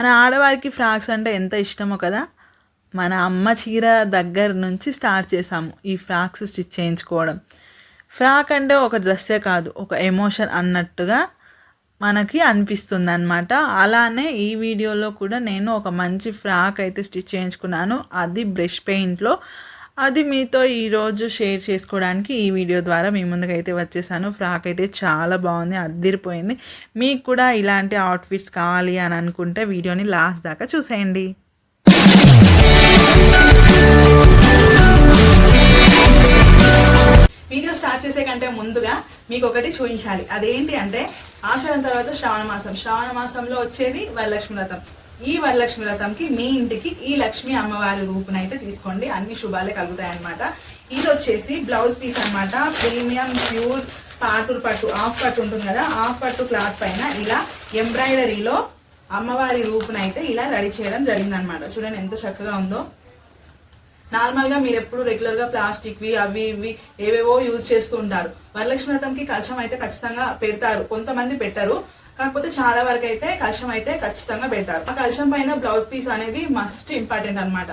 మన ఆడవారికి ఫ్రాక్స్ అంటే ఎంత ఇష్టమో కదా. మన అమ్మ చీర దగ్గర నుంచి స్టార్ట్ చేసాము ఈ ఫ్రాక్స్ స్టిచ్ చేయించుకోవడం. ఫ్రాక్ అంటే ఒక డ్రెస్సే కాదు, ఒక ఎమోషన్ అన్నట్టుగా మనకి అనిపిస్తుంది అనమాట. అలానే ఈ వీడియోలో కూడా నేను ఒక మంచి ఫ్రాక్ అయితే స్టిచ్ చేయించుకున్నాను, అది బ్రష్ పెయింట్లో. అది మీతో ఈరోజు షేర్ చేసుకోవడానికి ఈ వీడియో ద్వారా మీ ముందుకైతే వచ్చేసాను. ఫ్రాక్ అయితే చాలా బాగుంది, అద్దిరిపోయింది. మీకు కూడా ఇలాంటి అవుట్ఫిట్స్ కావాలి అని అనుకుంటే వీడియోని లాస్ట్ దాకా చూసేయండి. వీడియో స్టార్ట్ చేసే కంటే ముందుగా మీకు ఒకటి చూపించాలి. అదేంటి అంటే ఆషాఢం తర్వాత శ్రావణ మాసంలో వచ్చేది వరలక్ష్మి వ్రతం. ఈ వరలక్ష్మి వ్రతంకి మీ ఇంటికి ఈ లక్ష్మీ అమ్మవారి రూపునైతే తీసుకోండి, అన్ని శుభాలే కలుగుతాయి అనమాట. ఇది వచ్చేసి బ్లౌజ్ పీస్ అనమాట. ప్రీమియం ప్యూర్ పాటూరు పట్టు, ఆఫ్ పట్టు ఉంటుంది కదా, ఆఫ్ పట్టు క్లాత్ పైన ఇలా ఎంబ్రాయిడరీలో అమ్మవారి రూపునైతే ఇలా రెడీ చేయడం జరిగిందనమాట. చూడండి ఎంత చక్కగా ఉందో. నార్మల్గా మీరు ఎప్పుడు రెగ్యులర్గా ప్లాస్టిక్వి అవి ఇవి ఏవేవో యూజ్ చేస్తూ ఉంటారు. వరలక్ష్మి వ్రతంకి కలశం అయితే ఖచ్చితంగా పెడతారు, కొంతమంది పెట్టరు, కాకపోతే చాలా వరకు అయితే కలశం అయితే ఖచ్చితంగా పెడతారు. ఆ కలశం పైన బ్లౌజ్ పీస్ అనేది మస్ట్ ఇంపార్టెంట్ అనమాట.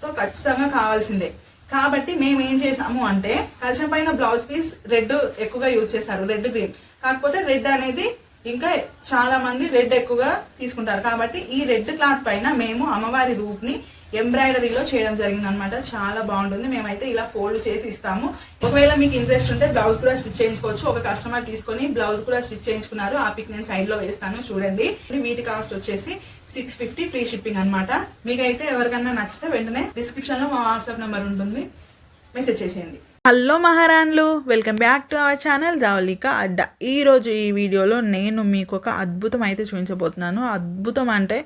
సో ఖచ్చితంగా కావాల్సిందే. కాబట్టి మేము ఏం చేసాము అంటే కలశం పైన బ్లౌజ్ పీస్ రెడ్ ఎక్కువగా యూజ్ చేస్తారు, రెడ్ గ్రీన్. కాకపోతే రెడ్ అనేది ఇంకా చాలా మంది రెడ్ ఎక్కువగా తీసుకుంటారు. కాబట్టి ఈ రెడ్ క్లాత్ పైన మేము అమ్మవారి రూప్ని ఎంబ్రాయిడరీలో చేయడం జరిగింది అనమాట. చాలా బాగుంటుంది. మేమైతే ఇలా ఫోల్డ్ చేసి ఇస్తాము. ఒకవేళ మీకు ఇంట్రెస్ట్ ఉంటే బ్లౌజ్ కూడా స్టిచ్ చేయించుకోవచ్చు. ఒక కస్టమర్ తీసుకొని బ్లౌజ్ కూడా స్టిచ్ చేయించుకున్నారు, ఆ పిక్ నేను సైడ్ లో వేస్తాను చూడండి. వీటి కాస్ట్ వచ్చేసి 650 ఫ్రీ షిప్పింగ్ అనమాట. మీకైతే ఎవరికన్నా నచ్చితే వెంటనే డిస్క్రిప్షన్ లో మా వాట్సాప్ నెంబర్ ఉంటుంది, మెసేజ్ చేసేయండి. హలో మహారాణులు, welcome back to our channel Ravalika Adda. ఈరోజు ఈ వీడియోలో నేను మీకు ఒక అద్భుతం అయితే చూపించబోతున్నాను. అద్భుతం అంటే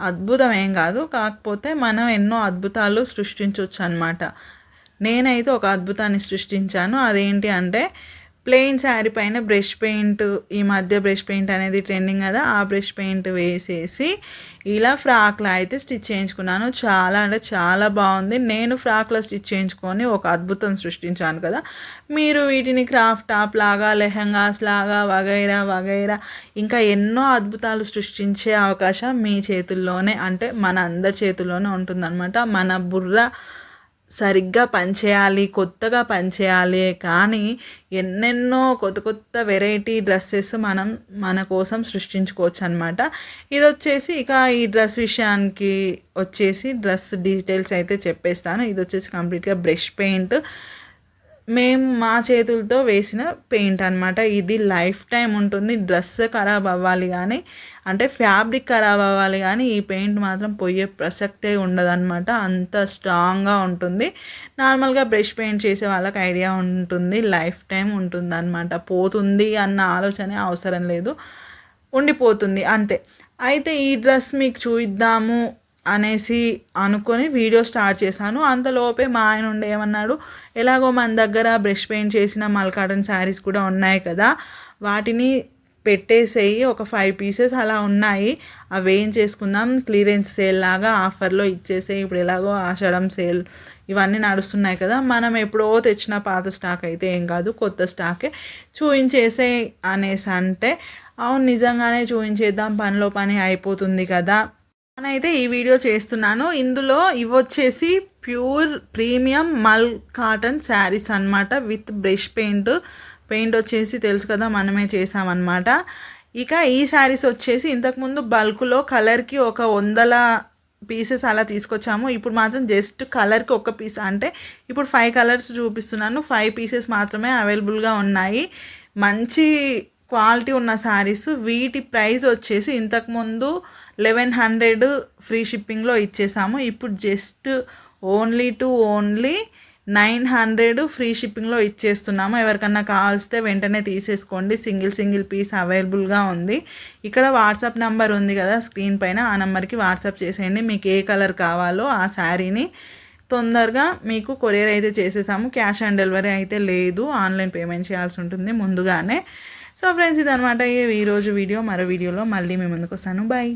అద్భుతం ఏం కాదు, కాకపోతే మనం ఎన్నో అద్భుతాలు సృష్టించవచ్చు అనమాట. నేనైతే ఒక అద్భుతాన్ని సృష్టించాను. అదేంటి అంటే ప్లెయిన్ శారీ పైన బ్రష్ పెయింట్, ఈ మధ్య బ్రష్ పెయింట్ అనేది ట్రెండింగ్ కదా, ఆ బ్రష్ పెయింట్ వేసేసి ఇలా ఫ్రాక్లో అయితే స్టిచ్ చేయించుకున్నాను. చాలా అంటే చాలా బాగుంది. నేను ఫ్రాక్లో స్టిచ్ చేయించుకొని ఒక అద్భుతం సృష్టించాను కదా. మీరు వీటిని క్రాఫ్ట్ టాప్ లాగా, లెహంగాస్ లాగా వగైరా వగైరా ఇంకా ఎన్నో అద్భుతాలు సృష్టించే అవకాశం మీ చేతుల్లోనే, అంటే మన అందరి చేతుల్లోనే ఉంటుందన్నమాట. మన బుర్ర సరిగ్గా పనిచేయాలి, కొత్తగా పనిచేయాలి. కానీ ఎన్నెన్నో కొత్త కొత్త వెరైటీ డ్రెస్సెస్ మనం మన కోసం సృష్టించుకోవచ్చు అనమాట. ఇది వచ్చేసి ఇక ఈ డ్రెస్ విషయానికి వచ్చేసి డ్రెస్ డీటెయిల్స్ అయితే చెప్పేస్తాను. ఇది వచ్చేసి కంప్లీట్గా బ్రష్ పెయింట్, మేము మా చేతులతో వేసిన పెయింట్ అనమాట. ఇది లైఫ్ టైం ఉంటుంది. డ్రెస్ ఖరాబ్ అవ్వాలి కానీ, అంటే ఫ్యాబ్రిక్ ఖరాబ్ అవ్వాలి కానీ ఈ పెయింట్ మాత్రం పోయే ప్రసక్తే ఉండదన్నమాట. అంత స్ట్రాంగ్గా ఉంటుంది. నార్మల్గా బ్రష్ పెయింట్ చేసే వాళ్ళకి ఐడియా ఉంటుంది, లైఫ్ టైం ఉంటుంది అనమాట. పోతుంది అన్న ఆలోచన అవసరం లేదు, ఉండిపోతుంది అంతే. అయితే ఈ డ్రెస్ మీకు చూద్దాము అనేసి అనుకొని వీడియో స్టార్ట్ చేశాను. అంతలోపే మా ఆయన ఉండే ఏమన్నాడు, ఎలాగో మన దగ్గర బ్రష్ పెయింట్ చేసిన మల్ కాటన్ శారీస్ కూడా ఉన్నాయి కదా, వాటిని పెట్టేసేయి, ఒక 5 పీసెస్ అలా ఉన్నాయి, అవి ఏం చేసుకుందాం, క్లియరెన్స్ సేల్ లాగా ఆఫర్లో ఇచ్చేసేయి. ఇప్పుడు ఎలాగో ఆషాఢం సేల్ ఇవన్నీ నడుస్తున్నాయి కదా, మనం ఎప్పుడో తెచ్చిన పాత స్టాక్ అయితే ఏం కాదు, కొత్త స్టాకే చూయించేసే అనేసి అంటే, అవును నిజంగానే చూయించేద్దాం, పనిలో పని అయిపోతుంది కదా అయితే ఈ వీడియో చేస్తున్నాను. ఇందులో ఇవి వచ్చేసి ప్యూర్ ప్రీమియం మల్ కాటన్ శారీస్ అనమాట, విత్ బ్రష్ పెయింట్. పెయింట్ వచ్చేసి తెలుసు కదా, మనమే చేసామన్నమాట. ఇక ఈ శారీస్ వచ్చేసి ఇంతకుముందు బల్క్లో కలర్కి ఒక 100 పీసెస్ అలా తీసుకొచ్చాము. ఇప్పుడు మాత్రం జస్ట్ కలర్కి ఒక పీస్, అంటే ఇప్పుడు 5 కలర్స్ చూపిస్తున్నాను, 5 పీసెస్ మాత్రమే అవైలబుల్గా ఉన్నాయి. మంచి క్వాలిటీ ఉన్న శారీస్. వీటి ప్రైస్ వచ్చేసి ఇంతకుముందు 1100 ఫ్రీ షిప్పింగ్లో ఇచ్చేసాము. ఇప్పుడు జస్ట్ ఓన్లీ 900 ఫ్రీ షిప్పింగ్లో ఇచ్చేస్తున్నాము. ఎవరికన్నా కావాల్స్తే వెంటనే తీసేసుకోండి. సింగిల్ పీస్ అవైలబుల్గా ఉంది. ఇక్కడ వాట్సాప్ నెంబర్ ఉంది కదా స్క్రీన్ పైన, ఆ నెంబర్కి వాట్సాప్ చేసేయండి. మీకు ఏ కలర్ కావాలో ఆ శారీని తొందరగా మీకు కొరియర్ అయితే చేసేసాము. క్యాష్ ఆన్ డెలివరీ అయితే లేదు, ఆన్లైన్ పేమెంట్ చేయాల్సి ఉంటుంది ముందుగానే. సో ఫ్రెండ్స్, ఇదనమాట ఈరోజు వీడియో. మరో వీడియోలో మళ్ళీ మీ ముందుకు వస్తాను. బాయ్.